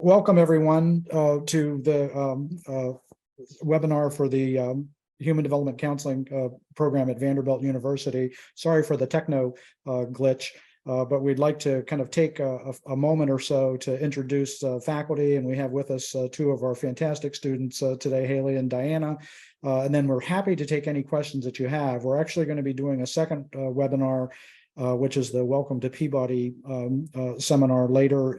Welcome everyone to the webinar for the Human Development Counseling program at Vanderbilt University. Sorry for the techno glitch, but we'd like to kind of take a moment or so to introduce faculty, and we have with us two of our fantastic students today, Haley and Diana. And then we're happy to take any questions that you have. We're actually going to be doing a second webinar which is the Welcome to Peabody seminar later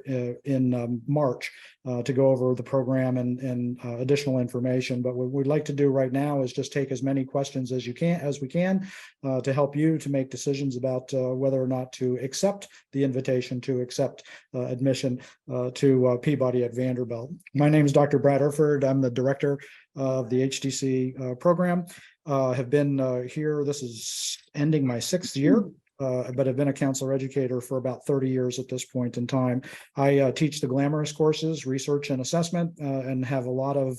in March to go over the program and additional information. But what we'd like to do right now is just take as many questions as we can to help you to make decisions about whether or not to accept the invitation to accept admission to Peabody at Vanderbilt. My name is Dr. Brad Erford. I'm the director of the HDC program. Have been here, this is ending my 6th year. But I've been a counselor educator for about 30 years at this point in time. I teach the glamorous courses, research and assessment, and have a lot of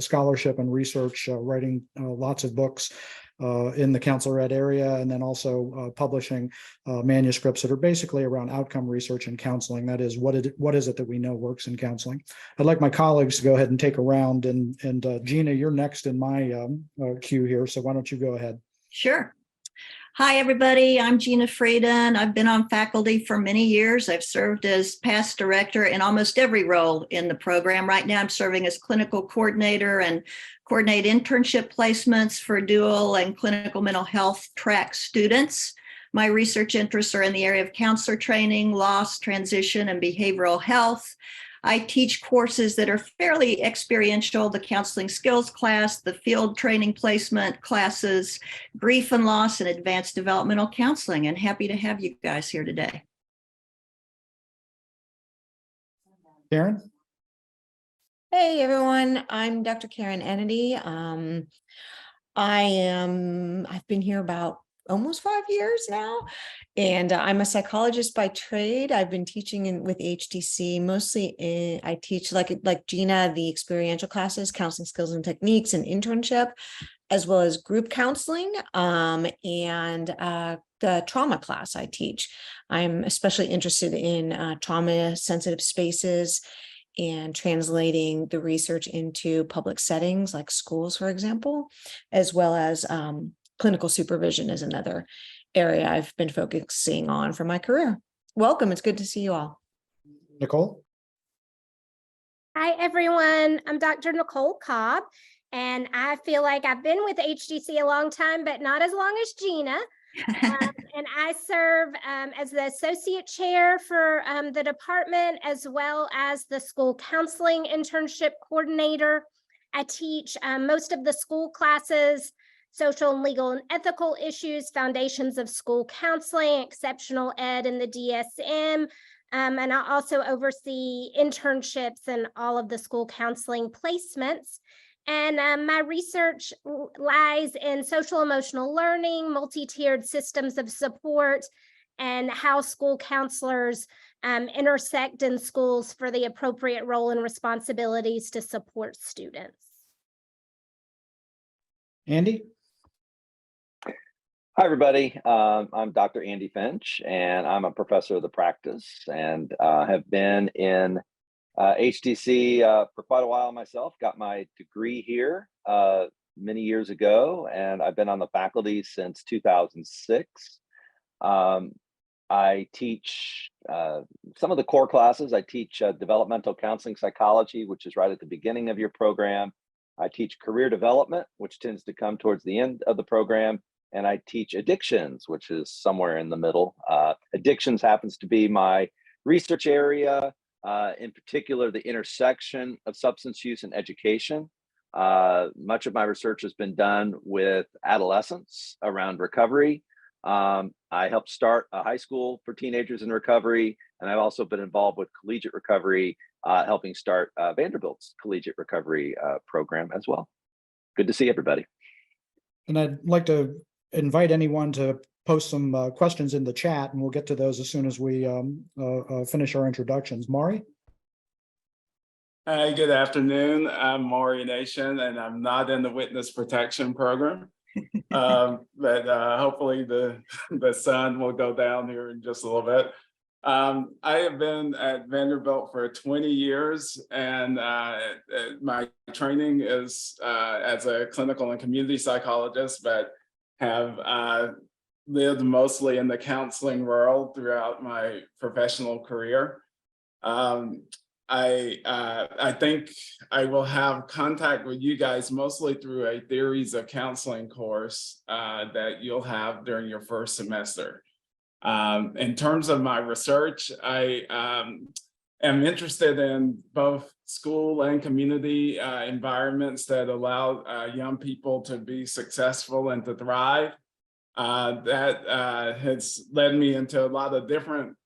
scholarship and research, writing lots of books in the counselor ed area, and then also publishing manuscripts that are basically around outcome research and counseling. That is, what is it that we know works in counseling? I'd like my colleagues to go ahead and take a round, and Gina, you're next in my queue here, so why don't you go ahead? Sure. Hi, everybody. I'm Gina Frieden. I've been on faculty for many years. I've served as past director in almost every role in the program. Right now, I'm serving as clinical coordinator and coordinate internship placements for dual and clinical mental health track students. My research interests are in the area of counselor training, loss, transition, and behavioral health. I teach courses that are fairly experiential, the counseling skills class, the field training placement classes, grief and loss, and advanced developmental counseling, and happy to have you guys here today. Karen? Hey everyone, I'm Dr. Karen Ennedy. I've been here about almost 5 years now, and I'm a psychologist by trade. I've been teaching with HDC mostly. I teach like Gina, the experiential classes, counseling skills and techniques, and internship, as well as group counseling and the trauma class I teach. I'm especially interested in trauma sensitive spaces and translating the research into public settings like schools, for example, as well as clinical supervision is another area I've been focusing on for my career. Welcome, it's good to see you all. Nicole? Hi, everyone. I'm Dr. Nicole Cobb, and I feel like I've been with HDC a long time, but not as long as Gina. And I serve as the associate chair for the department, as well as the school counseling internship coordinator. I teach most of the school classes, social and legal and ethical issues, foundations of school counseling, exceptional ed, and the DSM. And I also oversee internships and all of the school counseling placements. And my research lies in social emotional learning, multi-tiered systems of support, and how school counselors intersect in schools for the appropriate role and responsibilities to support students. Andy? Hi, everybody. I'm Dr. Andy Finch, and I'm a professor of the practice and have been in HDC for quite a while myself. Got my degree here many years ago, and I've been on the faculty since 2006. I teach some of the core classes. I teach developmental counseling psychology, which is right at the beginning of your program. I teach career development, which tends to come towards the end of the program. And I teach addictions, which is somewhere in the middle. Addictions happens to be my research area, in particular, the intersection of substance use and education. Much of my research has been done with adolescents around recovery. I helped start a high school for teenagers in recovery, and I've also been involved with collegiate recovery, helping start Vanderbilt's collegiate recovery program as well. Good to see everybody. And I'd like to invite anyone to post some questions in the chat, and we'll get to those as soon as we finish our introductions. Maury? Hi, good afternoon. I'm Maury Nation, and I'm not in the witness protection program. But hopefully the sun will go down here in just a little bit. I have been at Vanderbilt for 20 years, and my training is as a clinical and community psychologist, but have lived mostly in the counseling world throughout my professional career. I think I will have contact with you guys mostly through a theories of counseling course that you'll have during your first semester. In terms of my research, I am interested in both school and community environments that allow young people to be successful and to thrive. That has led me into a lot of different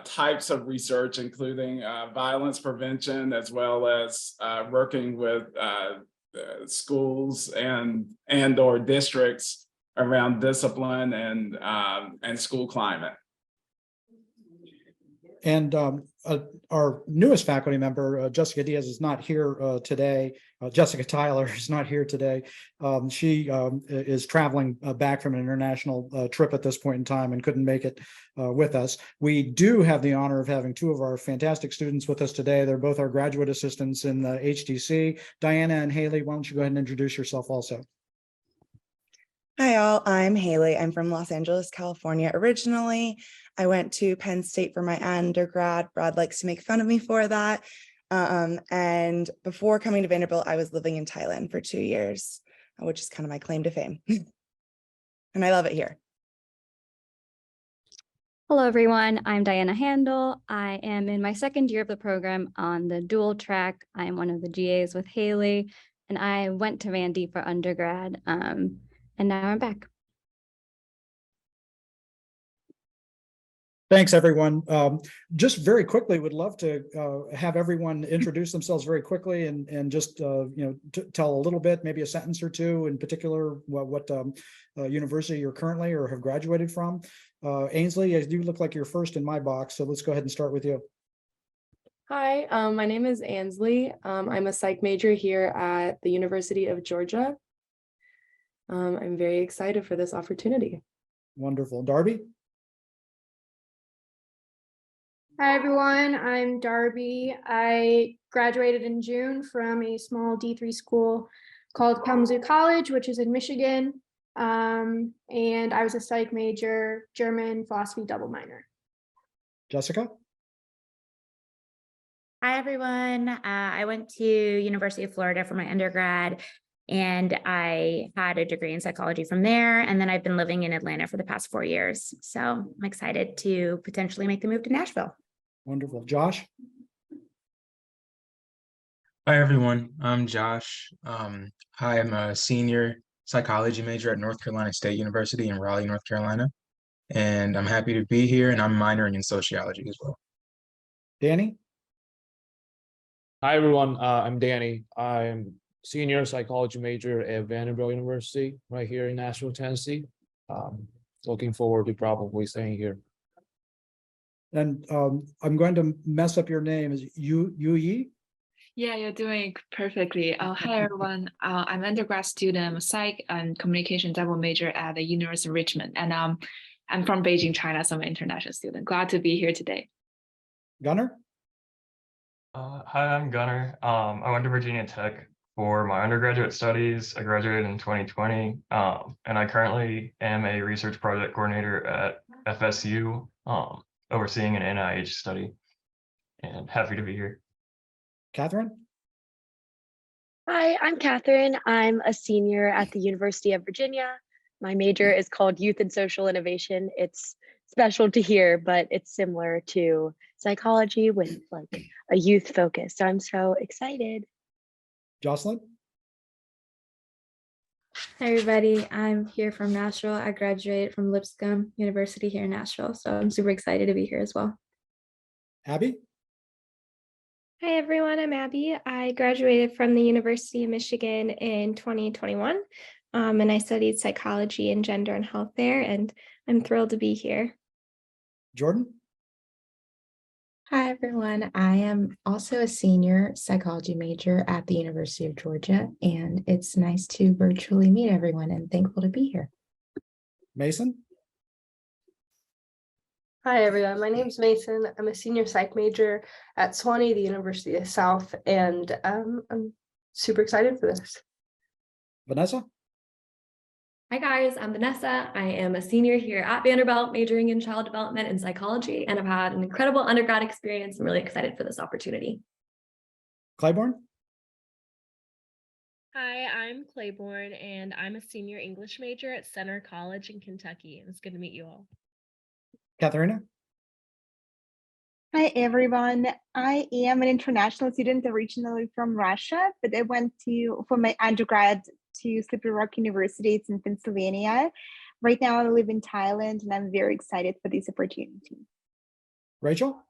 types of research, including violence prevention, as well as working with schools and or districts around discipline and school climate. And our newest faculty member, Jessica Diaz, is not here today. Jessica Tyler is not here today. She is traveling back from an international trip at this point in time and couldn't make it with us. We do have the honor of having two of our fantastic students with us today. They're both our graduate assistants in the HTC. Diana and Haley, why don't you go ahead and introduce yourself also? Hi all, I'm Haley. I'm from Los Angeles, California originally. I went to Penn State for my undergrad. Brad likes to make fun of me for that. And before coming to Vanderbilt, I was living in Thailand for 2 years, which is kind of my claim to fame. And I love it here. Hello, everyone. I'm Diana Handel. I am in my second year of the program on the dual track. I am one of the GAs with Haley, and I went to Vandy for undergrad. And now I'm back. Thanks, everyone. Just very quickly, would love to have everyone introduce themselves very quickly and just tell a little bit, maybe a sentence or two in particular, what university you're currently or have graduated from. Ainsley, you look like you're first in my box, so let's go ahead and start with you. Hi, my name is Ainsley. I'm a psych major here at the University of Georgia. I'm very excited for this opportunity. Wonderful. Darby? Hi, everyone. I'm Darby. I graduated in June from a small D3 school called Kalamazoo College, which is in Michigan. And I was a psych major, German philosophy double minor. Jessica? Hi, everyone. I went to University of Florida for my undergrad, and I had a degree in psychology from there. And then I've been living in Atlanta for the past 4 years. So I'm excited to potentially make the move to Nashville. Wonderful. Josh? Hi, everyone. I'm Josh. I'm a senior psychology major at North Carolina State University in Raleigh, North Carolina. And I'm happy to be here, and I'm minoring in sociology as well. Danny? Hi, everyone. I'm Danny. I'm senior psychology major at Vanderbilt University right here in Nashville, Tennessee. Looking forward to probably staying here. And I'm going to mess up your name. Is Yu Yi? Yeah, you're doing perfectly. Hi, everyone. I'm an undergrad student. I'm a psych and communication double major at the University of Richmond. And I'm from Beijing, China, so I'm an international student. Glad to be here today. Gunnar? Hi, I'm Gunnar. I went to Virginia Tech for my undergraduate studies. I graduated in 2020, and I currently am a research project coordinator at FSU, overseeing an NIH study, and happy to be here. Catherine? Hi, I'm Catherine. I'm a senior at the University of Virginia. My major is called Youth and Social Innovation. It's specialty here, but it's similar to psychology with like a youth focus. So I'm so excited. Jocelyn? Hi, everybody. I'm here from Nashville. I graduated from Lipscomb University here in Nashville, so I'm super excited to be here as well. Abby? Hi, everyone. I'm Abby. I graduated from the University of Michigan in 2021, and I studied psychology and gender and health there, and I'm thrilled to be here. Jordan? Hi, everyone. I am also a senior psychology major at the University of Georgia, and it's nice to virtually meet everyone and thankful to be here. Mason? Hi, everyone. My name's Mason. I'm a senior psych major at Swanee, the University of South, and I'm super excited for this. Vanessa? Hi guys, I'm Vanessa. I am a senior here at Vanderbilt, majoring in child development and psychology, and I've had an incredible undergrad experience. I'm really excited for this opportunity. Claiborne? Hi, I'm Claiborne, and I'm a senior English major at Center College in Kentucky. It's good to meet you all. Katharina? Hi, everyone. I am an international student originally from Russia, but I went for my undergrad to Slippery Rock University. It's in Pennsylvania. Right now, I live in Thailand, and I'm very excited for this opportunity. Rachel?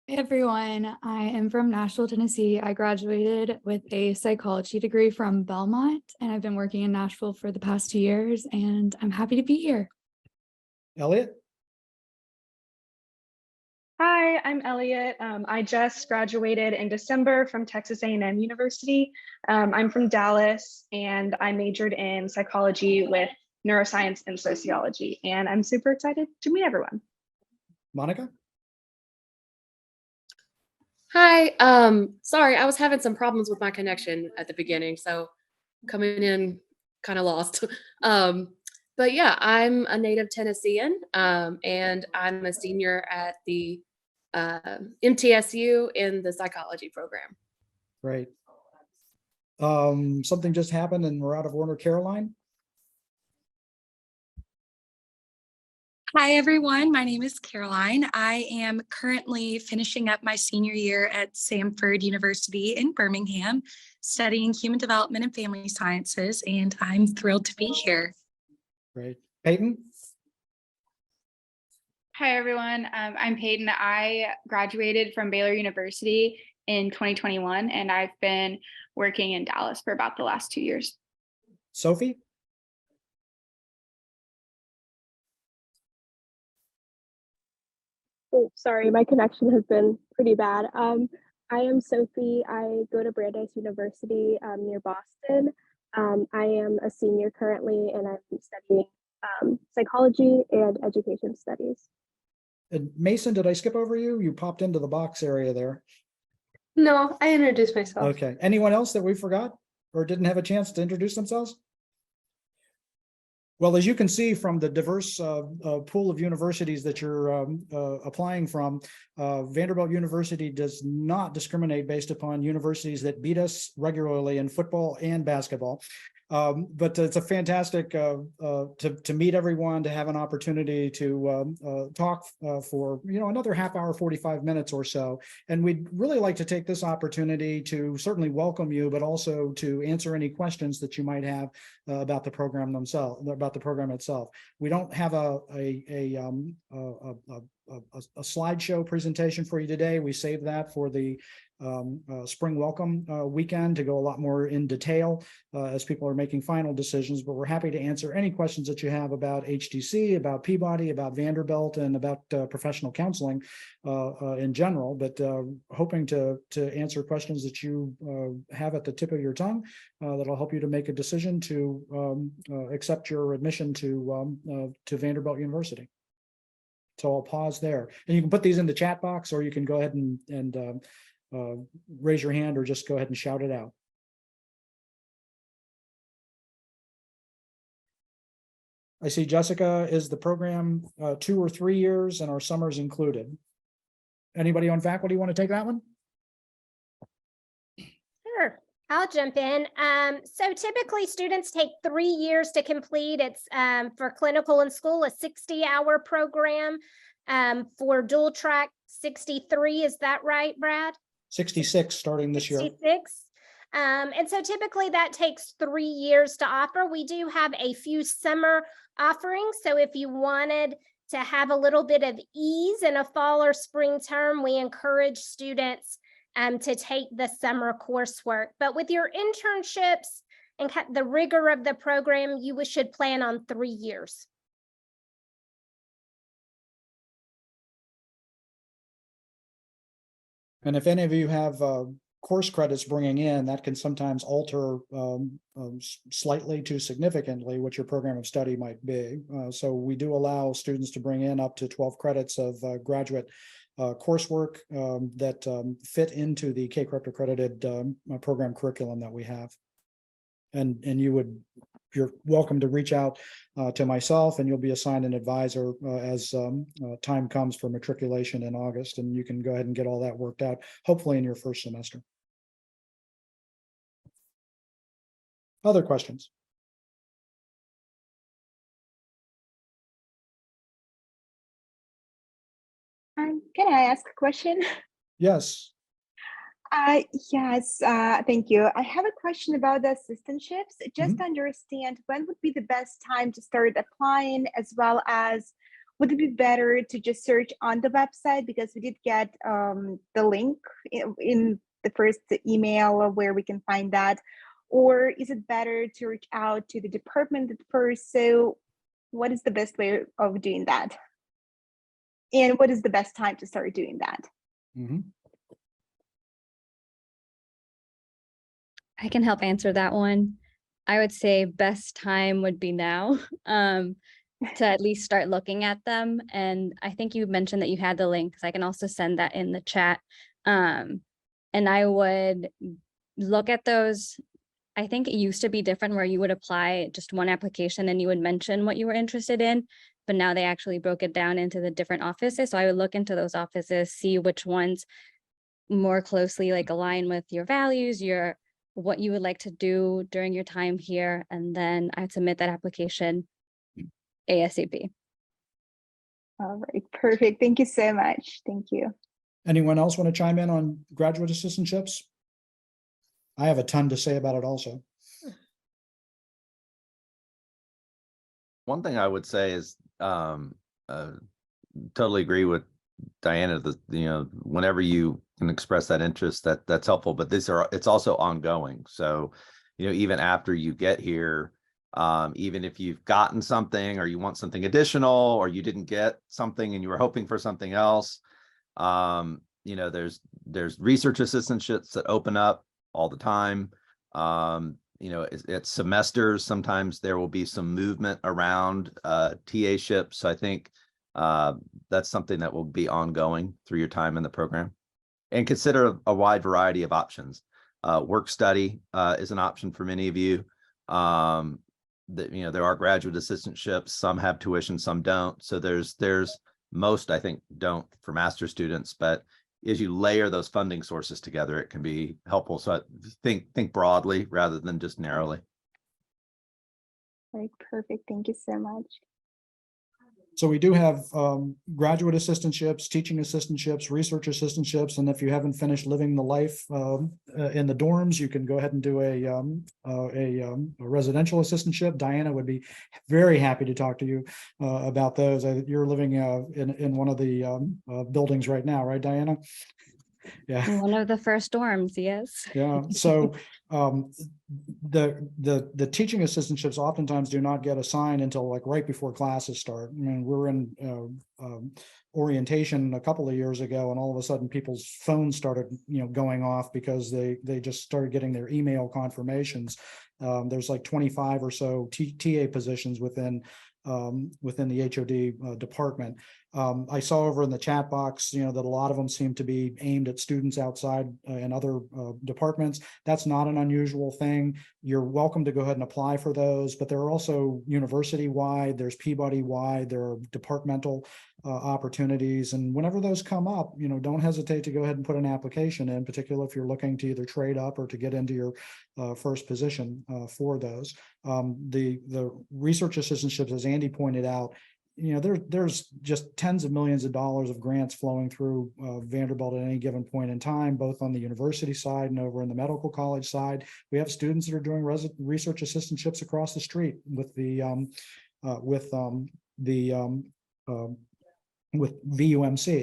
Hey everyone, I am from Nashville, Tennessee. I graduated with a psychology degree from Belmont, and I've been working in Nashville for the past 2 years, and I'm happy to be here. Elliot? Hi, I'm Elliot. I just graduated in December from Texas A&M University. I'm from Dallas, and I majored in psychology with neuroscience and sociology, and I'm super excited to meet everyone. Monica? Hi, sorry, I was having some problems with my connection at the beginning, so coming in kind of lost. But yeah, I'm a native Tennessean, and I'm a senior at the MTSU in the psychology program. Great. Something just happened and we're out of order. Caroline? Hi, everyone. My name is Caroline. I am currently finishing up my senior year at Samford University in Birmingham, studying human development and family sciences, and I'm thrilled to be here. Great. Peyton? Hi, everyone. I'm Peyton. I graduated from Baylor University in 2021, and I've been working in Dallas for about the last 2 years. Sophie? Oh, sorry, my connection has been pretty bad. I am Sophie. I go to Brandeis University near Boston. I am a senior currently, and I'm studying psychology and education studies. And Mason, did I skip over you? You popped into the box area there. No, I introduced myself. Okay. Anyone else that we forgot or didn't have a chance to introduce themselves? Well, as you can see from the diverse pool of universities that you're applying from, Vanderbilt University does not discriminate based upon universities that beat us regularly in football and basketball. But it's a fantastic to meet everyone, to have an opportunity to talk for another half hour, 45 minutes or so. And we'd really like to take this opportunity to certainly welcome you, but also to answer any questions that you might have about the program themselves, about the program itself. We don't have a slideshow presentation for you today. We saved that for the spring welcome weekend to go a lot more in detail as people are making final decisions, but we're happy to answer any questions that you have about HTC, about Peabody, about Vanderbilt, and about professional counseling in general, but hoping to answer questions that you have at the tip of your tongue that'll help you to make a decision to accept your admission to Vanderbilt University. So I'll pause there, and you can put these in the chat box, or you can go ahead and raise your hand or just go ahead and shout it out. I see Jessica is the program 2 or 3 years and our summers included. Anybody on faculty want to take that one? Sure, I'll jump in. So typically students take 3 years to complete. It's for clinical in school, a 60-hour program. For dual track, 63. Is that right, Brad? 66 starting this year. 66. And so typically that takes 3 years to offer. We do have a few summer offerings. So if you wanted to have a little bit of ease in a fall or spring term, we encourage students to take the summer coursework. But with your internships and the rigor of the program, you should plan on 3 years. And if any of you have course credits bringing in, that can sometimes alter slightly to significantly what your program of study might be. So we do allow students to bring in up to 12 credits of graduate coursework that fit into the K-Corrupt accredited program curriculum that we have. And you're welcome to reach out to myself, and you'll be assigned an advisor as time comes for matriculation in August, and you can go ahead and get all that worked out, hopefully in your first semester. Other questions? Can I ask a question? Yes. Yes, thank you. I have a question about the assistantships, just to understand when would be the best time to start applying, as well as would it be better to just search on the website, because we did get the link in the first email where we can find that, or is it better to reach out to the department at first? So what is the best way of doing that? And what is the best time to start doing that? I can help answer that one. I would say best time would be now to at least start looking at them. And I think you mentioned that you had the link, because I can also send that in the chat. And I would look at those. I think it used to be different, where you would apply just one application and you would mention what you were interested in, but now they actually broke it down into the different offices. So I would look into those offices, see which ones more closely like align with your values, what you would like to do during your time here, and then I'd submit that application ASAP. All right, perfect. Thank you so much. Thank you. Anyone else want to chime in on graduate assistantships? I have a ton to say about it also. One thing I would say is totally agree with Diana, whenever you can express that interest, that's helpful, but it's also ongoing. So, even after you get here, even if you've gotten something or you want something additional, or you didn't get something and you were hoping for something else, there's research assistantships that open up all the time. It's semesters. Sometimes there will be some movement around TA-ships. So I think that's something that will be ongoing through your time in the program. And consider a wide variety of options. Work study is an option for many of you. There are graduate assistantships. Some have tuition, some don't. So there's most, I think, don't for master's students, but as you layer those funding sources together, it can be helpful. So I think broadly rather than just narrowly. Right, perfect. Thank you so much. So we do have graduate assistantships, teaching assistantships, research assistantships, and if you haven't finished living the life in the dorms, you can go ahead and do a residential assistantship. Diana would be very happy to talk to you about those. You're living in one of the buildings right now, right, Diana? Yeah. One of the first dorms, yes. Yeah. So the teaching assistantships oftentimes do not get assigned until like right before classes start. I mean, we were in orientation a couple of years ago, and all of a sudden people's phones started going off because they just started getting their email confirmations. There's like 25 or so TA positions within the HOD department. I saw over in the chat box, that a lot of them seem to be aimed at students outside in other departments. That's not an unusual thing. You're welcome to go ahead and apply for those, but there are also university-wide, there's Peabody-wide, there are departmental opportunities. And whenever those come up, don't hesitate to go ahead and put an application in, particularly if you're looking to either trade up or to get into your first position for those. The research assistantships, as Andy pointed out, there's just tens of millions of dollars of grants flowing through Vanderbilt at any given point in time, both on the university side and over in the medical college side. We have students that are doing research assistantships across the street with VUMC,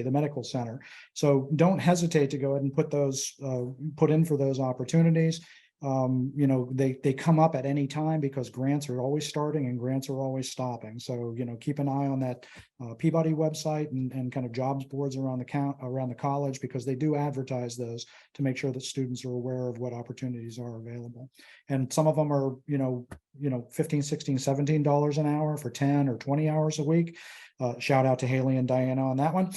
the medical center. So don't hesitate to go ahead and put in for those opportunities. You know, they come up at any time because grants are always starting and grants are always stopping. So, you know, keep an eye on that Peabody website and kind of jobs boards around the college, because they do advertise those to make sure that students are aware of what opportunities are available. And some of them are, you know, $15, $16, $17 an hour for 10 or 20 hours a week. Shout out to Haley and Diana on that one,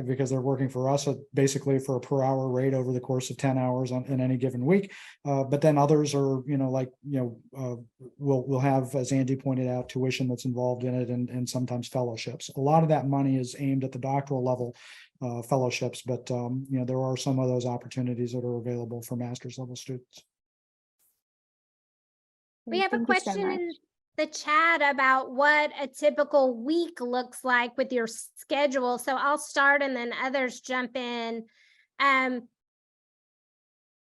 because they're working for us basically for a per hour rate over the course of 10 hours in any given week. But then others are, you know, like, you know, we'll have, as Andy pointed out, tuition that's involved in it, and sometimes fellowships. A lot of that money is aimed at the doctoral level fellowships, but you know, there are some of those opportunities that are available for master's level students. We have a Thank you so question much. in the chat about what a typical week looks like with your schedule. So I'll start and then others jump in.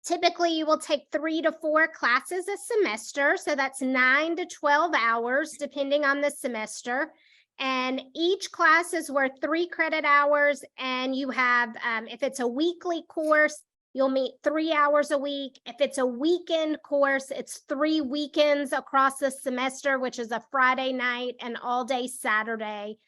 Typically, you will take 3 to 4 classes a semester. So that's 9 to 12 hours, depending on the semester. And each class is worth 3 credit hours. And you have, if it's a weekly course, you'll meet 3 hours a week. If it's a weekend course, it's 3 weekends across the semester, which is a Friday night and all day Saturday.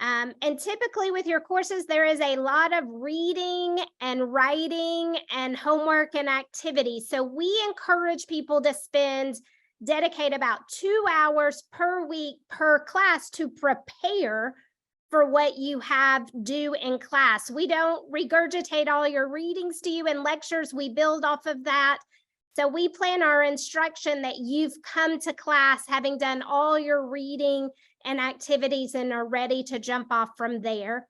And typically with your courses, there is a lot of reading and writing and homework and activities. So we encourage people to dedicate about 2 hours per week per class to prepare for what you have due in class. We don't regurgitate all your readings to you in lectures. We build off of that. So we plan our instruction that you've come to class having done all your reading and activities and are ready to jump off from there.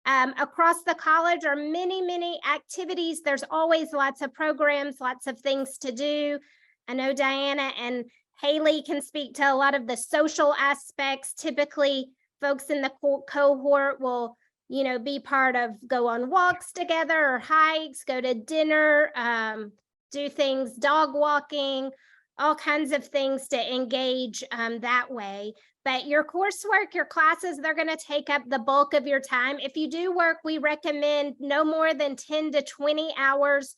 Across the college are many, many activities. There's always lots of programs, lots of things to do. I know Diana and Haley can speak to a lot of the social aspects. Typically, folks in the cohort will, you know, be part of, go on walks together or hikes, go to dinner, do things, dog walking, all kinds of things to engage that way. But your coursework, your classes, they're going to take up the bulk of your time. If you do work, we recommend no more than 10 to 20 hours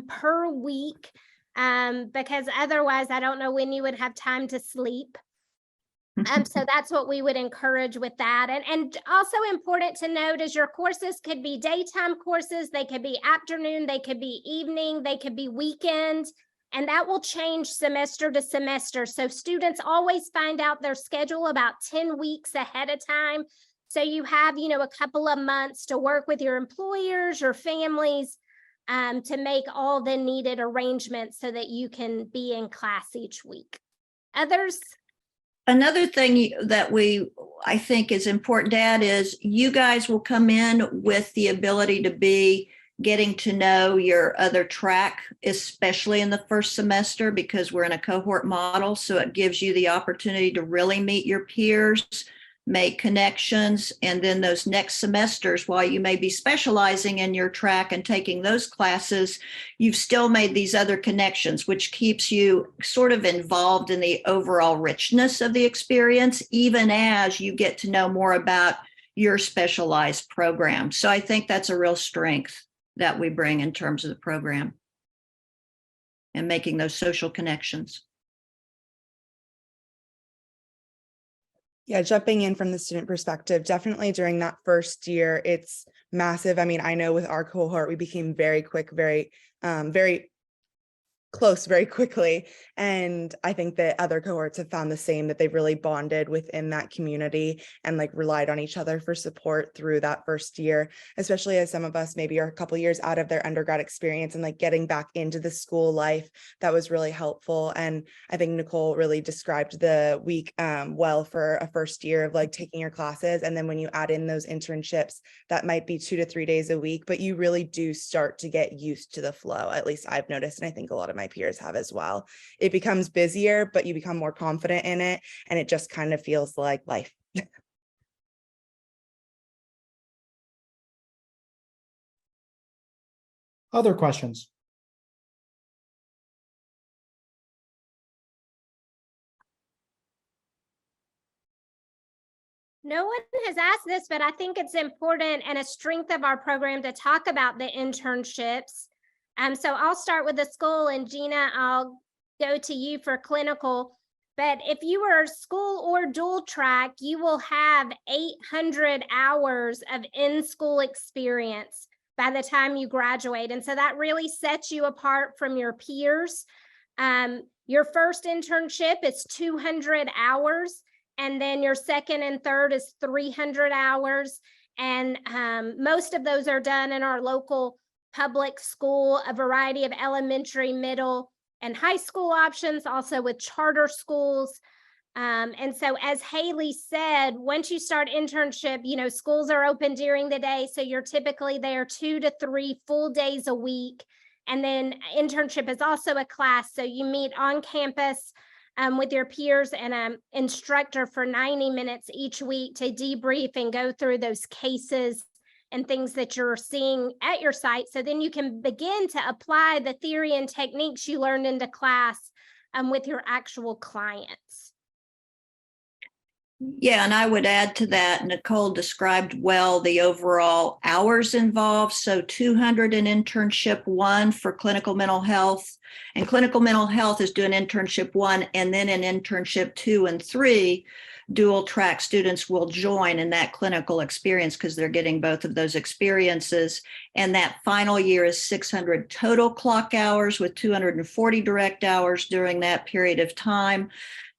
per week, because otherwise I don't know when you would have time to sleep. So that's what we would encourage with that. And also important to note is your courses could be daytime courses, they could be afternoon, they could be evening, they could be weekend, and that will change semester to semester. So students always find out their schedule about 10 weeks ahead of time. So you have, you know, a couple of months to work with your employers, your families, to make all the needed arrangements so that you can be in class each week. Others? Another thing that I think is important to add is you guys will come in with the ability to be getting to know your other track, especially in the first semester, because we're in a cohort model. So it gives you the opportunity to really meet your peers, make connections, and then those next semesters, while you may be specializing in your track and taking those classes, you've still made these other connections, which keeps you sort of involved in the overall richness of the experience, even as you get to know more about your specialized program. So I think that's a real strength that we bring in terms of the program and making those social connections. Yeah, jumping in from the student perspective, definitely during that first year, it's massive. I mean, I know with our cohort, we became very close very quickly. And I think that other cohorts have found the same, that they've really bonded within that community and like relied on each other for support through that first year, especially as some of us maybe are a couple years out of their undergrad experience and like getting back into the school life. That was really helpful. And I think Nicole really described the week well for a first year of like taking your classes. And then when you add in those internships, that might be 2 to 3 days a week, but you really do start to get used to the flow. At least I've noticed, and I think a lot of my peers have as well. It becomes busier, but you become more confident in it, and it just kind of feels like life. Other questions? No one has asked this, but I think it's important and a strength of our program to talk about the internships. So I'll start with the school, and Gina, I'll go to you for clinical. But if you are school or dual track, you will have 800 hours of in-school experience by the time you graduate. And so that really sets you apart from your peers. Your first internship is 200 hours, and then your second and third is 300 hours. And most of those are done in our local public school, a variety of elementary, middle, and high school options, also with charter schools. And so as Haley said, once you start internship, you know, schools are open during the day. So you're typically there 2 to 3 full days a week. And then internship is also a class. So you meet on campus with your peers and an instructor for 90 minutes each week to debrief and go through those cases and things that you're seeing at your site. So then you can begin to apply the theory and techniques you learned into class with your actual clients. Yeah, and I would add to that, Nicole described well the overall hours involved. So 200 in internship 1 for clinical mental health, and clinical mental health is doing internship 1, and then in internship 2 and 3, dual track students will join in that clinical experience because they're getting both of those experiences. And that final year is 600 total clock hours with 240 direct hours during that period of time.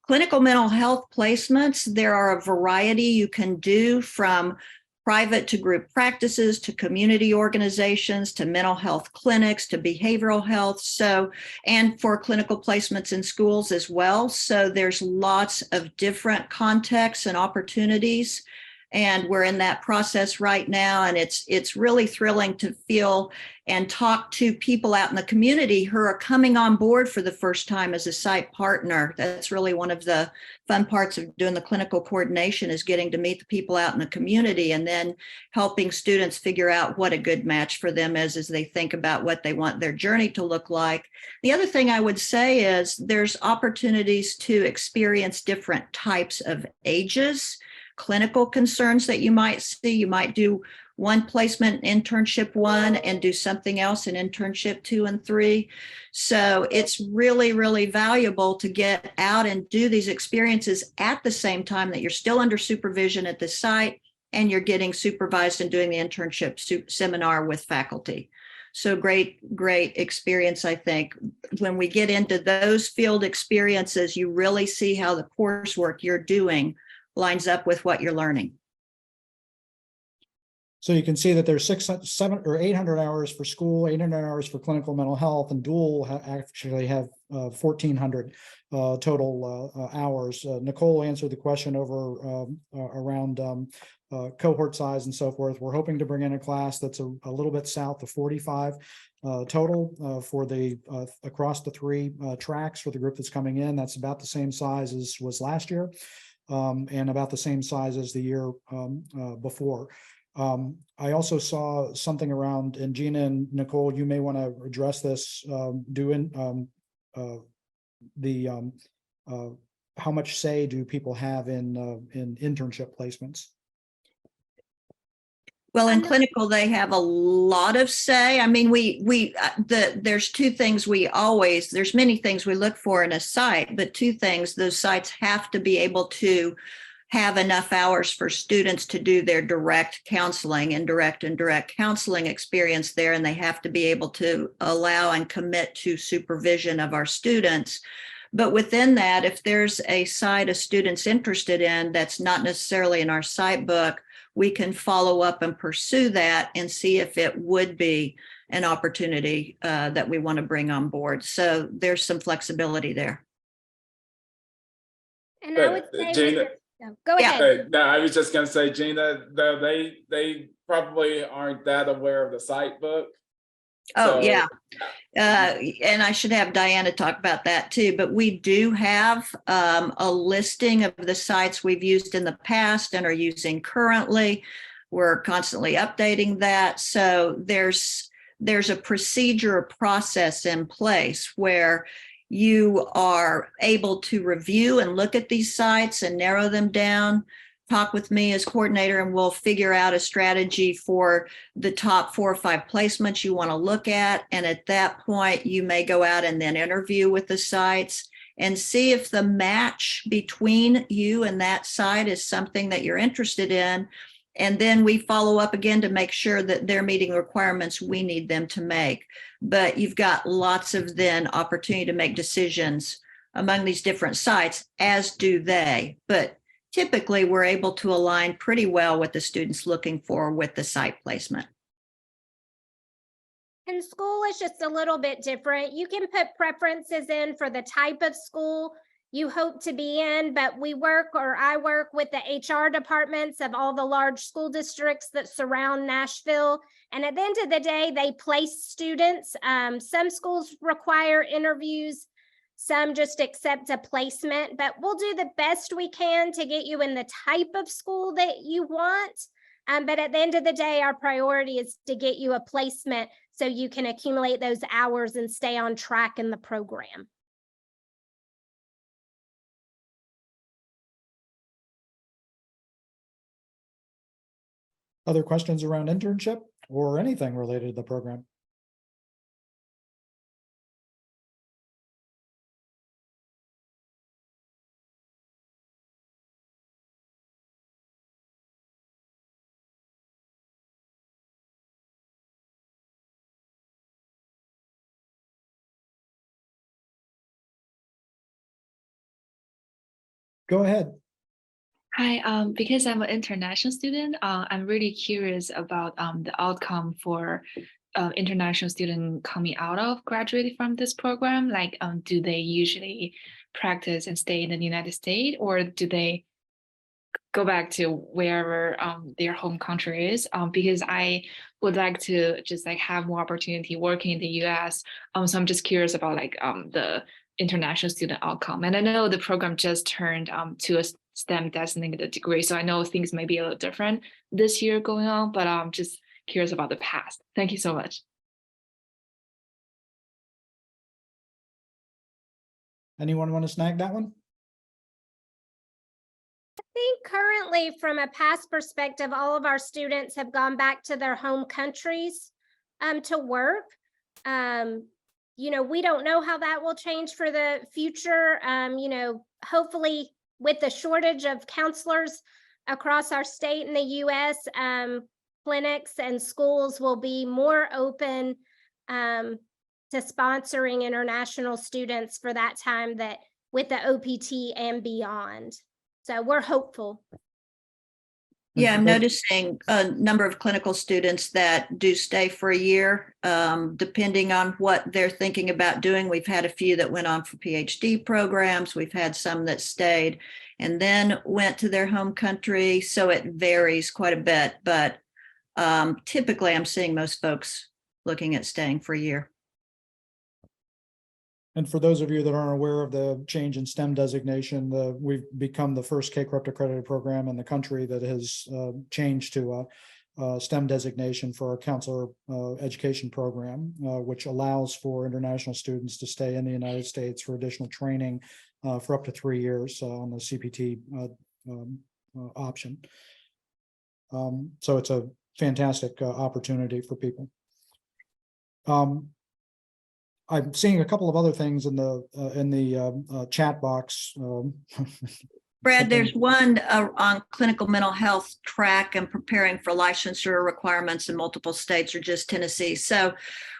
Clinical mental health placements, there are a variety you can do, from private to group practices, to community organizations, to mental health clinics, to behavioral health. So, and for clinical placements in schools as well. So there's lots of different contexts and opportunities. And we're in that process right now. And it's really thrilling to feel and talk to people out in the community who are coming on board for the first time as a site partner. That's really one of the fun parts of doing the clinical coordination, is getting to meet the people out in the community and then helping students figure out what a good match for them is as they think about what they want their journey to look like. The other thing I would say is there's opportunities to experience different types of ages, clinical concerns that you might see. You might do one placement internship 1 and do something else in internship 2 and 3. So it's really, really valuable to get out and do these experiences at the same time that you're still under supervision at the site and you're getting supervised and doing the internship seminar with faculty. So great experience, I think. When we get into those field experiences, you really see how the coursework you're doing lines up with what you're learning. So you can see that there's 600, 700, or 800 hours for school, 800 hours for clinical mental health, and dual actually have 1,400 total hours. Nicole answered the question over around cohort size and so forth. We're hoping to bring in a class that's a little bit south of 45 total for the across the 3 tracks for the group that's coming in. That's about the same size as was last year, and about the same size as the year before. I also saw something around, and Gina and Nicole, you may want to address this, how much say do people have in internship placements? Well, in clinical, they have a lot of say. I mean, there's 2 things there's many things we look for in a site, but 2 things: those sites have to be able to have enough hours for students to do their direct counseling, indirect and direct counseling experience there, and they have to be able to allow and commit to supervision of our students. But within that, if there's a site a student's interested in that's not necessarily in our site book, we can follow up and pursue that and see if it would be an opportunity that we want to bring on board. So there's some flexibility there. And I would say, Gina, go ahead. No, I was just going to say, Gina, though they probably aren't that aware of the site book. Oh, yeah. And I should have Diana talk about that too, but we do have a listing of the sites we've used in the past and are using currently. We're constantly updating that. So there's a procedure, a process in place where you are able to review and look at these sites and narrow them down. talk with me as coordinator and we'll figure out a strategy for the top 4 or 5 placements you want to look at. And at that point, you may go out and then interview with the sites and see if the match between you and that site is something that you're interested in. And then we follow up again to make sure that they're meeting requirements we need them to make. But you've got lots of then opportunity to make decisions among these different sites, as do they. But typically we're able to align pretty well what the students looking for with the site placement. And school is just a little bit different. You can put preferences in for the type of school you hope to be in, but I work with the HR departments of all the large school districts that surround Nashville. And at the end of the day, they place students. Some schools require interviews, some just accept a placement, but we'll do the best we can to get you in the type of school that you want. But at the end of the day, our priority is to get you a placement so you can accumulate those hours and stay on track in the program. Other questions around internship or anything related to the program? Go ahead. Hi, because I'm an international student, I'm really curious about the outcome for international student coming out of graduating from this program. Like, do they usually practice and stay in the United States, or do they go back to wherever their home country is? Because I would like to just like have more opportunity working in the US. So I'm just curious about like the international student outcome. And I know the program just turned to a STEM designated degree. So I know things may be a little different this year going on, but I'm just curious about the past. Thank you so much. Anyone want to snag that one? I think currently, from a past perspective, all of our students have gone back to their home countries to work. You know, we don't know how that will change for the future. You know, hopefully with the shortage of counselors across our state and the US, clinics and schools will be more open to sponsoring international students for that time, that with the OPT and beyond. So we're hopeful. Yeah, I'm noticing a number of clinical students that do stay for a year, depending on what they're thinking about doing. We've had a few that went on for PhD programs. We've had some that stayed and then went to their home country. So it varies quite a bit, but typically I'm seeing most folks looking at staying for a year. And for those of you that aren't aware of the change in STEM designation, we've become the first K-Corrupt accredited program in the country that has changed to a STEM designation for our counselor education program, which allows for international students to stay in the United States for additional training for up to 3 years on the CPT option. So it's a fantastic opportunity for people. I'm seeing a couple of other things in the chat box. Brad, there's one on clinical mental health track and preparing for licensure requirements in multiple states or just Tennessee. So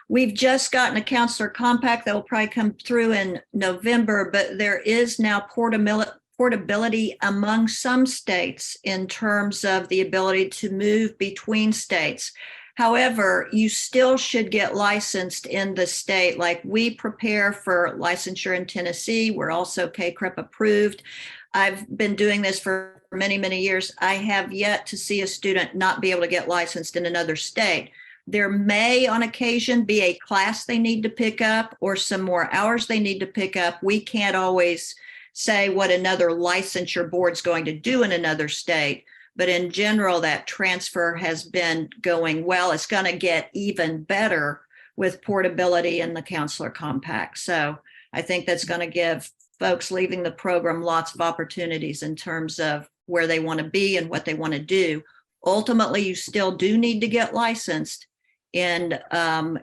we've just gotten a counselor compact that will probably come through in November, but there is now portability among some states in terms of the ability to move between states. However, you still should get licensed in the state. Like, we prepare for licensure in Tennessee. We're also K-CREP approved. I've been doing this for many, many years. I have yet to see a student not be able to get licensed in another state. There may on occasion be a class they need to pick up or some more hours they need to pick up. We can't always say what another licensure board's going to do in another state. But in general, that transfer has been going well. It's going to get even better with portability in the counselor compact. So I think that's going to give folks leaving the program lots of opportunities in terms of where they want to be and what they want to do. Ultimately, you still do need to get licensed in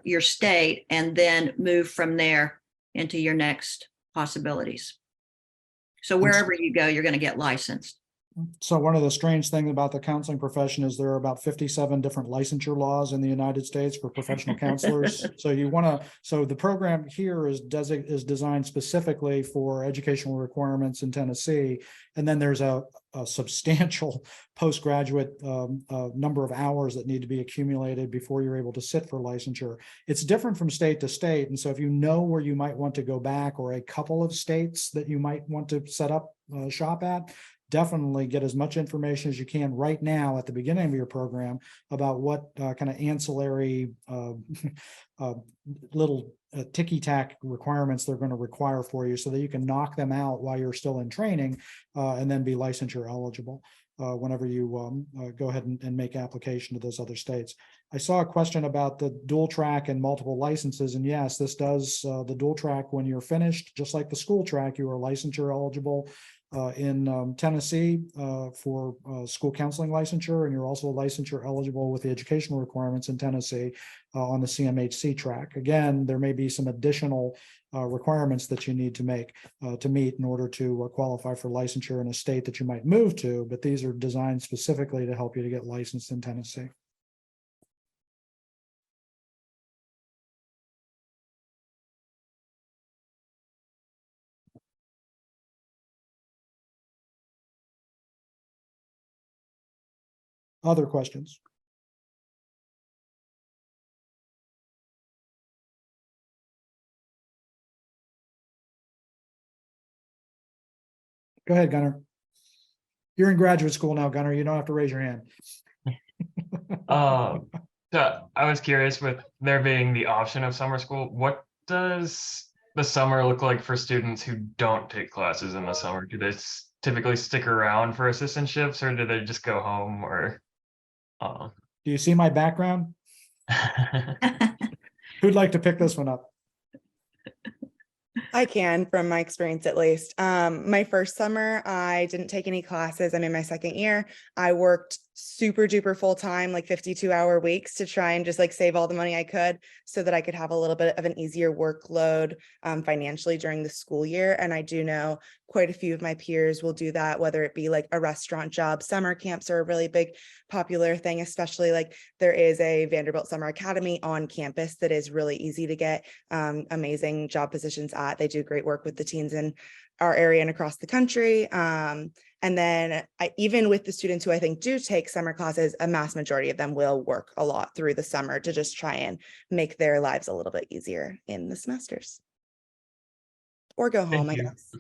your state and then move from there into your next possibilities. So wherever you go, you're going to get licensed. So one of the strange things about the counseling profession is there are about 57 different licensure laws in the United States for professional counselors. So the program here is designed specifically for educational requirements in Tennessee. And then there's a substantial postgraduate number of hours that need to be accumulated before you're able to sit for licensure. It's different from state to state. And so if you know where you might want to go back, or a couple of states that you might want to set up shop at, definitely get as much information as you can right now at the beginning of your program about what kind of ancillary little ticky-tack requirements they're going to require for you, so that you can knock them out while you're still in training and then be licensure eligible whenever you go ahead and make application to those other states. I saw a question about the dual track and multiple licenses, and yes, this does the dual track. When you're finished, just like the school track, you are licensure eligible in Tennessee for school counseling licensure, and you're also licensure eligible with the educational requirements in Tennessee on the CMHC track. Again, there may be some additional requirements that you need to meet in order to qualify for licensure in a state that you might move to, but these are designed specifically to help you to get licensed in Tennessee. Other questions? Go ahead, Gunnar. You're in graduate school now, Gunnar. You don't have to raise your hand. So I was curious, with there being the option of summer school, what does the summer look like for students who don't take classes in the summer? Do they typically stick around for assistantships, or do they just go home? Or do you see my background? Who'd like to pick this one up? I can, from my experience at least. My first summer, I didn't take any classes. I'm in my second year. I worked super duper full time, like 52-hour weeks, to try and just like save all the money I could so that I could have a little bit of an easier workload financially during the school year. And I do know quite a few of my peers will do that, whether it be like a restaurant job. Summer camps are a really big popular thing, especially like there is a Vanderbilt Summer Academy on campus that is really easy to get amazing job positions at. They do great work with the teens in our area and across the country. And then even with the students who I think do take summer classes, a mass majority of them will work a lot through the summer to just try and make their lives a little bit easier in the semesters. Or go home, I guess.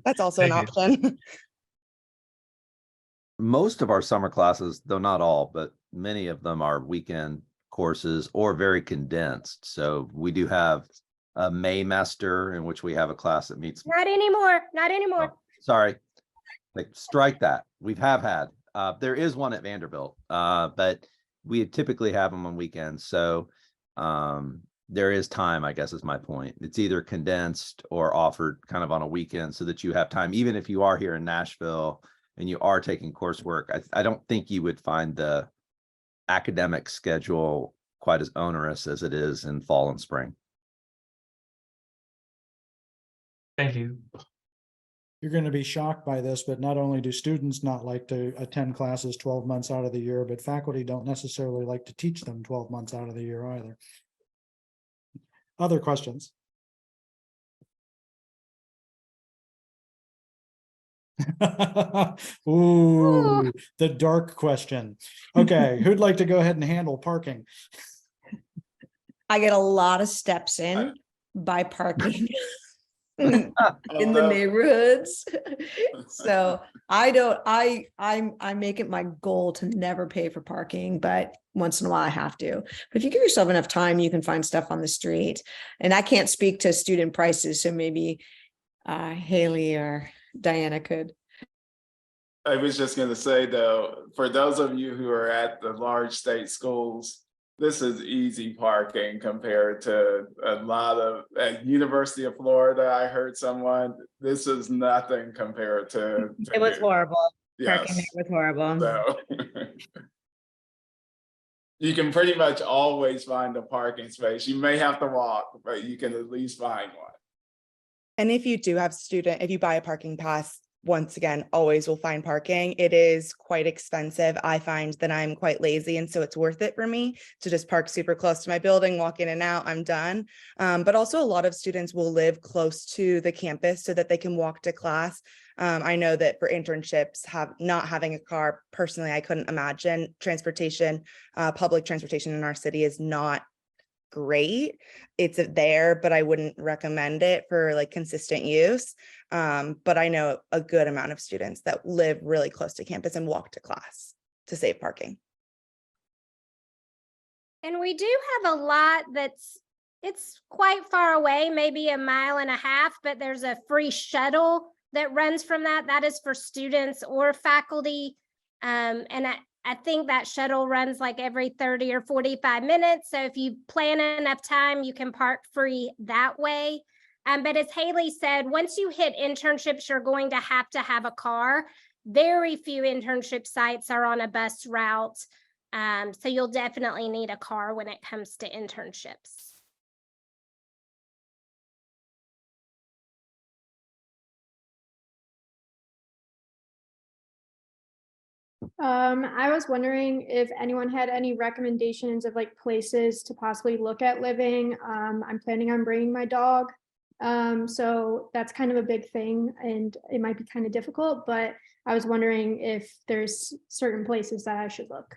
That's also an option. Most of our summer classes, though not all, but many of them are weekend courses or very condensed. So we do have a Maymester in which we have a class that meets. Not anymore. Not anymore. Sorry. Like, strike that. We've had. There is one at Vanderbilt, but we typically have them on weekends. So there is time, I guess is my point. It's either condensed or offered kind of on a weekend so that you have time, even if you are here in Nashville and you are taking coursework. I don't think you would find the academic schedule quite as onerous as it is in fall and spring. Thank you. You're going to be shocked by this, but not only do students not like to attend classes 12 months out of the year, but faculty don't necessarily like to teach them 12 months out of the year either. Other questions? Ooh, the dark question. Okay, who'd like to go ahead and handle parking? I get a lot of steps in by parking in the neighborhoods. So I make it my goal to never pay for parking, but once in a while I have to. But if you give yourself enough time, you can find stuff on the street. And I can't speak to student prices, so maybe Haley or Diana could. I was just going to say, though, for those of you who are at the large state schools, this is easy parking compared to a lot of, at University of Florida, I heard someone, this is nothing compared to. It was horrible. Parking Yes. there was horrible. So you can pretty much always find a parking space. You may have to walk, but you can at least find one. And if you do have if you buy a parking pass, once again, always will find parking. It is quite expensive. I find that I'm quite lazy, and so it's worth it for me to just park super close to my building, walk in and out, I'm done. But also a lot of students will live close to the campus so that they can walk to class. I know that for internships, not having a car, personally, I couldn't imagine transportation. Public transportation in our city is not great. It's there, but I wouldn't recommend it for like consistent use. But I know a good amount of students that live really close to campus and walk to class to save parking. And we do have a lot it's quite far away, maybe 1.5 miles, but there's a free shuttle that runs from that. That is for students or faculty. And I think that shuttle runs like every 30 or 45 minutes. So if you plan enough time, you can park free that way. But as Haley said, once you hit internships, you're going to have a car. Very few internship sites are on a bus route. So you'll definitely need a car when it comes to internships. I was wondering if anyone had any recommendations of like places to possibly look at living. I'm planning on bringing my dog. So that's kind of a big thing and it might be kind of difficult, but I was wondering if there's certain places that I should look.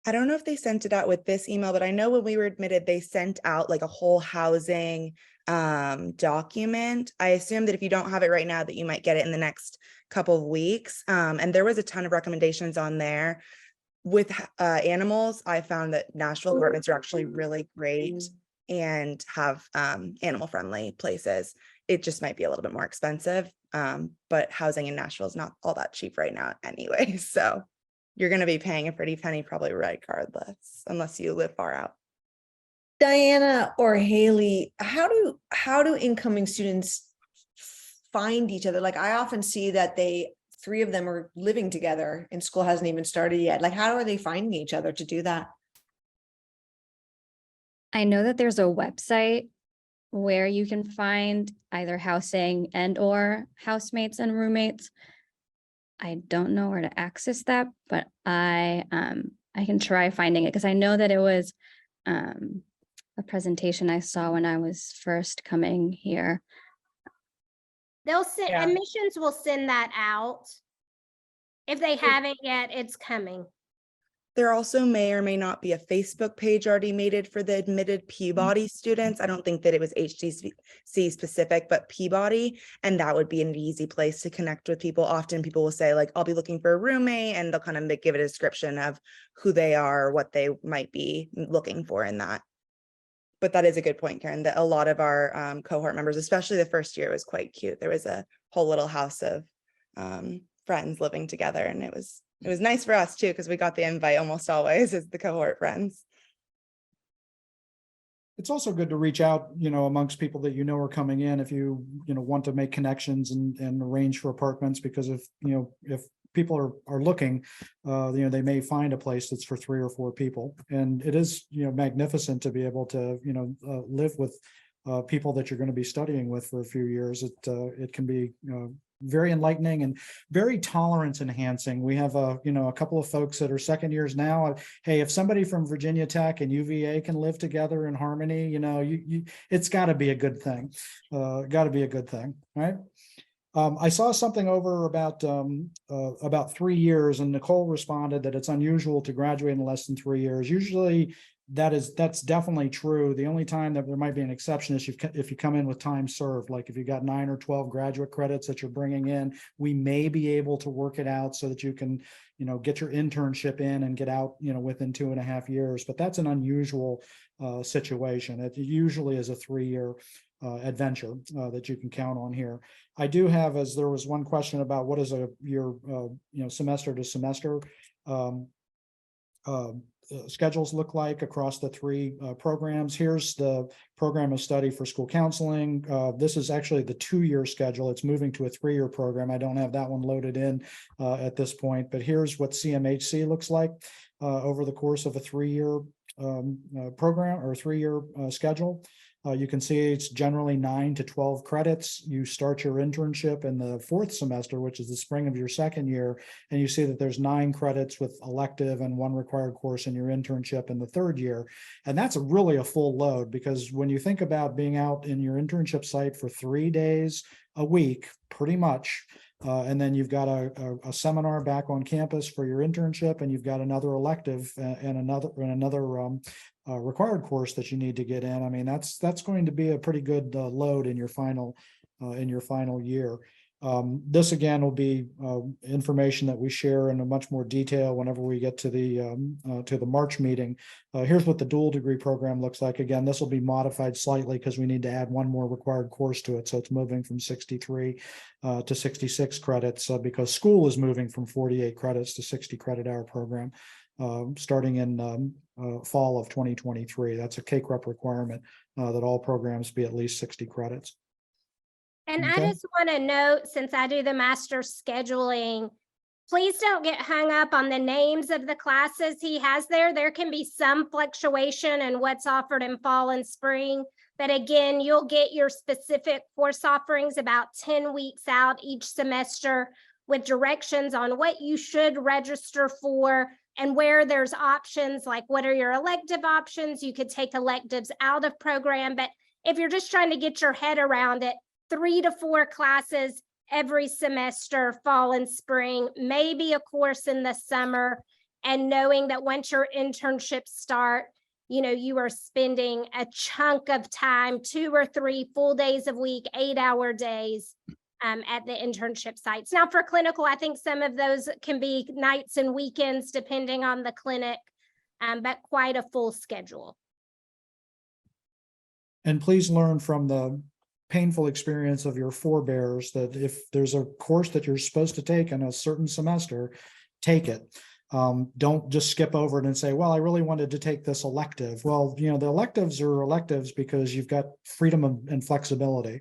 I don't know if they sent it out with this email, but I know when we were admitted, they sent out like a whole housing document. I assume that if you don't have it right now, that you might get it in the next couple of weeks. And there was a ton of recommendations on there. With animals, I found that Nashville apartments are actually really great and have animal friendly places. It just might be a little bit more expensive, but housing in Nashville is not all that cheap right now anyway. So you're going to be paying a pretty penny probably regardless, unless you live far out. Diana or Haley, how do incoming students find each other? Like I often see that three of them are living together and school hasn't even started yet. Like how are they finding each other to do that? I know that there's a website where you can find either housing and or housemates and roommates. I don't know where to access that, but I can try finding it because I know that it was a presentation I saw when I was first coming here. They'll send admissions will send that out. If they haven't yet, it's coming. There also may or may not be a Facebook page already made for the admitted Peabody students. I don't think that it was HTC specific, but Peabody, and that would be an easy place to connect with people. Often people will say like, I'll be looking for a roommate, and they'll kind of give a description of who they are, what they might be looking for in that. But that is a good point, Karen, that a lot of our cohort members, especially the first year, was quite cute. There was a whole little house of friends living together, and it was nice for us too, because we got the invite almost always as the cohort friends. It's also good to reach out, amongst people that are coming in if you want to make connections and arrange for apartments, because if people are looking, they may find a place that's for 3 or 4 people. And it is, magnificent to be able to, live with people that you're going to be studying with for a few years. It can be, very enlightening and very tolerance enhancing. We have a couple of folks that are second years now. Hey, if somebody from Virginia Tech and UVA can live together in harmony, it's got to be a good thing. Got to be a good thing, right? I saw something over about 3 years, and Nicole responded that it's unusual to graduate in less than 3 years. Usually that's definitely true. The only time that there might be an exception is if you come in with time served, like if you got 9 or 12 graduate credits that you're bringing in, we may be able to work it out so that you can, get your internship in and get out, within 2.5 years. But that's an unusual situation. It usually is a 3-year adventure that you can count on here. I do have, as there was one question about what is your semester to semester um, schedules look like across the three programs. Here's the program of study for school counseling. This is actually the 2-year schedule. It's moving to a 3-year program. I don't have that one loaded in at this point, but here's what CMHC looks like over the course of a 3-year program or 3-year schedule. You can see it's generally 9 to 12 credits. You start your internship in the 4th semester, which is the spring of your 2nd year, and you see that there's 9 credits with elective and 1 required course in your internship in the 3rd year. And that's really a full load, because when you think about being out in your internship site for 3 days a week, pretty much, and then you've got a seminar back on campus for your internship, and you've got another elective and another required course that you need to get in. I mean, that's going to be a pretty good load in your final year. This again will be information that we share in a much more detail whenever we get to the March meeting. Here's what the dual degree program looks like. Again, this will be modified slightly because we need to add 1 more required course to it. So it's moving from 63 to 66 credits because school is moving from 48 credits to 60 credit hour program starting in fall of 2023. That's a CAQREP requirement that all programs be at least 60 credits. And Okay. I just want to note, since I do the master scheduling, please don't get hung up on the names of the classes he has there. There can be some fluctuation in what's offered in fall and spring. But again, you'll get your specific course offerings about 10 weeks out each semester with directions on what you should register for and where there's options, like what are your elective options. You could take electives out of program. But if you're just trying to get your head around it, 3 to 4 classes every semester, fall and spring, maybe a course in the summer, and knowing that once your internships start, you know, you are spending a chunk of time, 2 or 3 full days a week, 8-hour days at the internship sites. Now for clinical, I think some of those can be nights and weekends depending on the clinic, but quite a full schedule. And please learn from the painful experience of your forebears that if there's a course that you're supposed to take in a certain semester, take it. Don't just skip over it and say, well, I really wanted to take this elective. Well, you know, the electives are electives because you've got freedom and flexibility.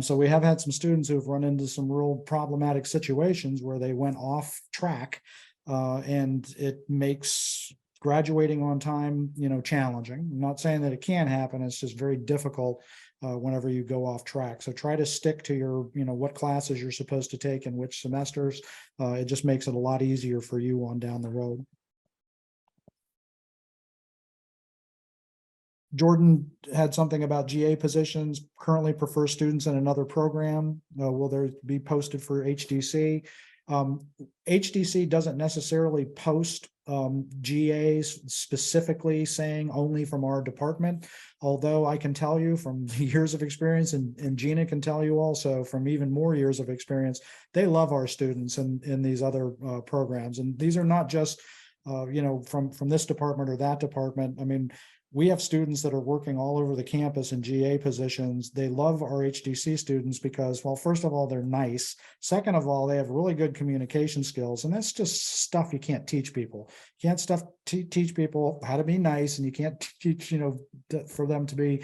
So we have had some students who've run into some real problematic situations where they went off track and it makes graduating on time, you know, challenging. I'm not saying that it can't happen. It's just very difficult whenever you go off track. So try to stick to your, you know, what classes you're supposed to take in which semesters. It just makes it a lot easier for you on down the road. Jordan had something about GA positions, currently prefer students in another program. Will there be posted for HDC? HDC doesn't necessarily post GAs specifically saying only from our department, although I can tell you from years of experience, and Gina can tell you also from even more years of experience, they love our students in these other programs. And these are not just you know, from this department or that department. I mean, we have students that are working all over the campus in GA positions. They love our HDC students because, well, first of all, they're nice. Second of all, they have really good communication skills. And that's just stuff you can't teach people. You can't teach people how to be nice, and you can't teach, you know, for them to be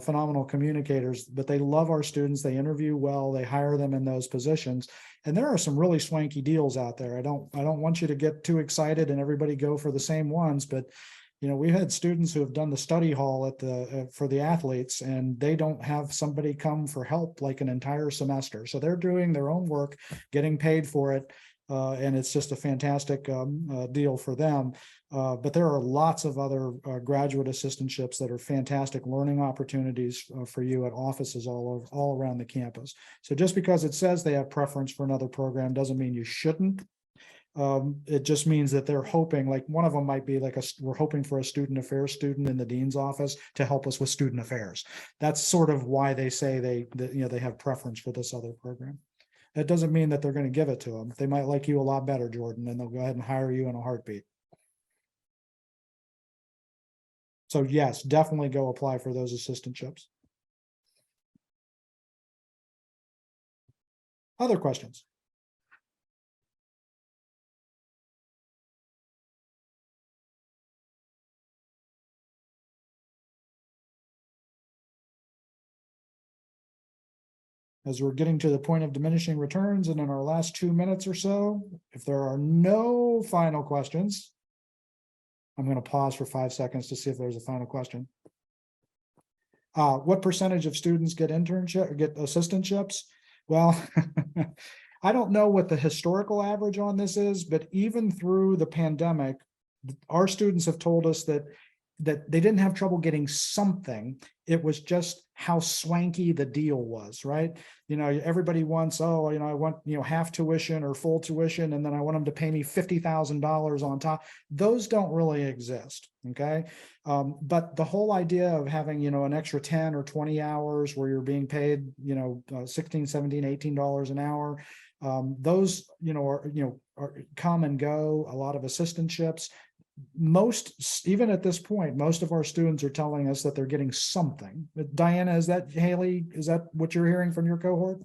phenomenal communicators. But they love our students. They interview well. They hire them in those positions. And there are some really swanky deals out there. I don't want you to get too excited and everybody go for the same ones, but you know, we've had students who have done the study hall at the for the athletes, and they don't have somebody come for help like an entire semester. So they're doing their own work, getting paid for it, and it's just a fantastic deal for them. But there are lots of other graduate assistantships that are fantastic learning opportunities for you at offices all around the campus. So just because it says they have preference for another program doesn't mean you shouldn't. It just means that they're hoping, like one of them might be like we're hoping for a student affairs student in the dean's office to help us with student affairs. That's sort of why they say they have preference for this other program. That doesn't mean that they're going to give it to them. They might like you a lot better, Jordan, and they'll go ahead and hire you in a heartbeat. So yes, definitely go apply for those assistantships. Other questions? as we're getting to the point of diminishing returns and in our last 2 minutes or so, if there are no final questions, I'm going to pause for 5 seconds to see if there's a final question. What percentage of students get assistantships? Well, I don't know what the historical average on this is, but even through the pandemic, our students have told us that they didn't have trouble getting something. It was just how swanky the deal was, right? You know, everybody wants, oh, you know, I want, you know, half tuition or full tuition, and then I want them to pay me $50,000 on top. Those don't really exist, okay? But the whole idea of having, you know, an extra 10 or 20 hours where you're being paid, you know, $16, $17, $18 an hour, those, you know, are come and go. A lot of assistantships. Most, even at this point, most of our students are telling us that they're getting something. But Diana, is that, Haley, is that what you're hearing from your cohort?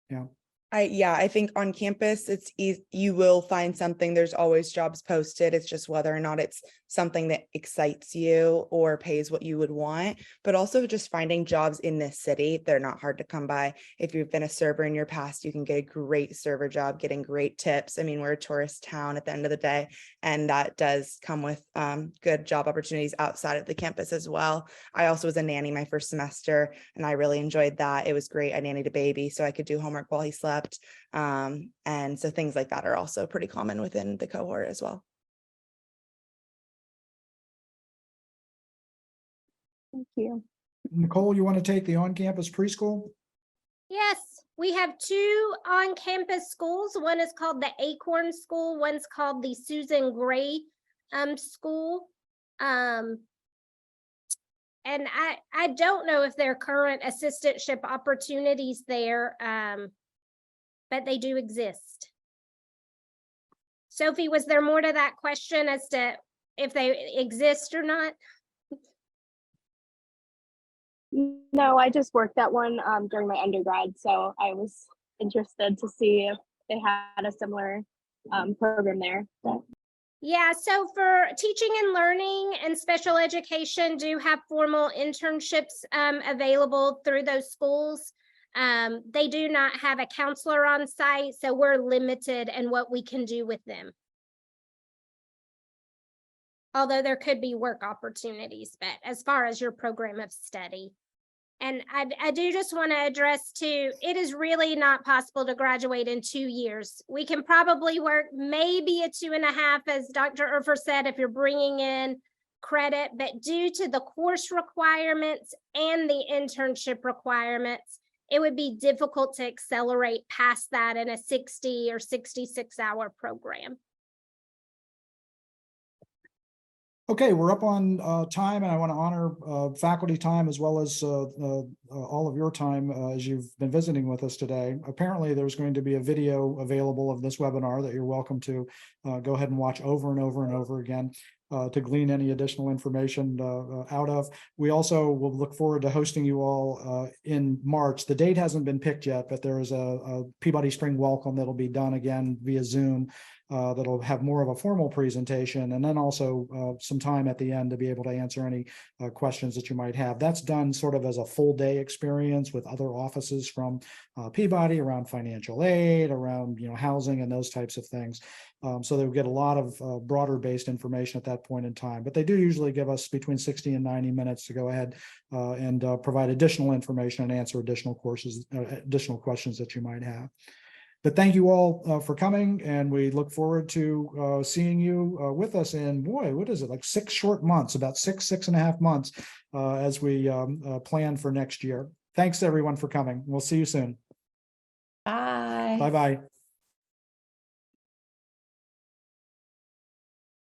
Yeah. I think on campus, it's easy. You will find something. There's always jobs posted. It's just whether or not it's something that excites you or pays what you would want, but also just finding jobs in this city. They're not hard to come by. If you've been a server in your past, you can get a great server job, getting great tips. I mean, we're a tourist town at the end of the day, and that does come with good job opportunities outside of the campus as well. I also was a nanny my first semester, and I really enjoyed that. It was great. I nannied a baby, so I could do homework while he slept. And so things like that are also pretty common within the cohort as well. Thank you. Nicole, you want to take the on-campus preschool? Yes, we have 2 on-campus schools. One is called the Acorn School. One's called the Susan Gray School. And I don't know if there are current assistantship opportunities there, but they do exist. Sophie, was there more to that question as to if they exist or not? No, I just worked at one during my undergrad, so I was interested to see if they had a similar program there. Yeah, so for teaching and learning and special education do have formal internships available through those schools. They do not have a counselor on site, so we're limited in what we can do with them. Although there could be work opportunities, but as far as your program of study. And I do just want to address too, it is really not possible to graduate in 2 years. We can probably work maybe a 2.5, as Dr. Erfer said, if you're bringing in credit, but due to the course requirements and the internship requirements, it would be difficult to accelerate past that in a 60 or 66-hour program. Okay, we're up on time, and I want to honor faculty time as well as all of your time as you've been visiting with us today. Apparently, there's going to be a video available of this webinar that you're welcome to go ahead and watch over and over and over again to glean any additional information out of. We also will look forward to hosting you all in March. The date hasn't been picked yet, but there is a Peabody Spring Welcome that'll be done again via Zoom. That'll have more of a formal presentation, and then also some time at the end to be able to answer any questions that you might have. That's done sort of as a full day experience with other offices from Peabody around financial aid, around housing and those types of things. So they'll get a lot of broader based information at that point in time. But they do usually give us between 60 and 90 minutes to go ahead and provide additional information and answer additional questions that you might have. But thank you all for coming, and we look forward to seeing you with us in, boy, what is it, like 6 short months, about 6.5 months as we plan for next year. Thanks everyone for coming. We'll see you soon. Bye. Bye-bye.